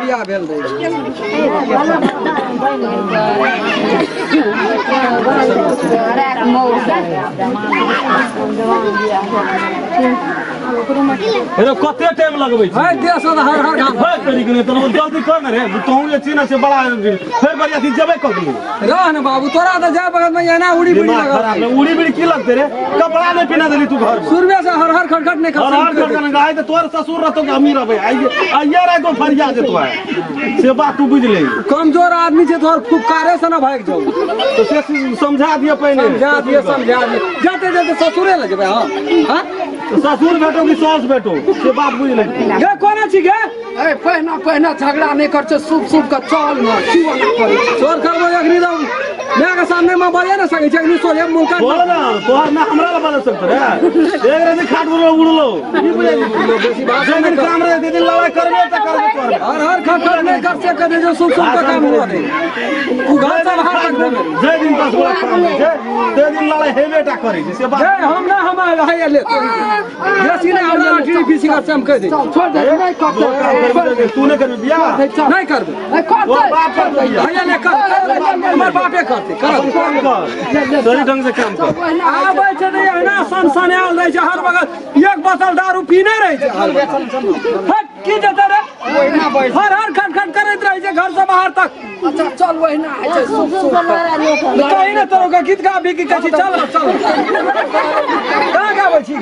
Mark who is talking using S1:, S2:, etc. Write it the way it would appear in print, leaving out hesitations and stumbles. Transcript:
S1: बियाह भेल रहे
S2: कते टाइम लगबै छै
S1: देश हर हर घाट
S2: तरीके तो जल्दी कर रे तू ये चीन से बड़ा फिर बढ़िया थी जबे कर दी
S1: रह न बाबू तोरा तो जाए बगल में ना उड़ी बिड़ी लगा
S2: उड़ी बिड़ी की लगते रे कपड़ा नहीं पहना देली तू घर
S1: सुरवे से हर हर खटखट नहीं
S2: हर हर खटखट गाय तो तोर ससुर रहतो के अमीर रहबे आइया रे तो फरिया देतो है से बात तू बुझ ले
S1: कमजोर आदमी छे तोर फुफकारे से ना भाग जाओ
S2: तो से समझा दिए पहले
S1: समझा दिए जाते जाते ससुरे ले जेबे हां
S2: ससुर बेटो की सास बेटो से बात बुझ ले
S1: गे कोना छी गे ए पहना झगड़ा नहीं कर छे शुभ शुभ का चल न शिवा ना करे चोर करबो अखनी दम मैं के सामने में बोले ना सके छै सोले मुंह का
S2: बोल ना तोहर ना हमरा बना सकत रे एक रे खाट उड़लो की बुझे बेसी बात जमीन काम रे दे दिन लड़ाई करबे त करबे
S1: हर हर खटखट नहीं कर से करे जो शुभ शुभ का काम हुआ नहीं तू घर से बाहर तक
S2: जे दिन 10 बड़ा काम छै ते दिन लड़ाई हेबेटा करे से बात
S1: हम ना हम है ले जैसी ने हम लाठी पीसी का हम कह दे छोड़ दे नहीं कर
S2: तू ने कर बियाह
S1: नहीं कर दे
S2: बाप कर
S1: भैया ले कर हमर बापे करते कर
S2: सही ढंग से काम कर
S1: आबै छै नहीं है ना सन आल रहे छै हर वक्त एक बोतल दारू पीने रहे छै हट की देता रे हर हर खटखट करैत रहे छै घर से बाहर तक अच्छा चल वहिना है छै सुख सुख कहीं ना तोरो के गीत गा भी की कहै चल चल का गाबै छी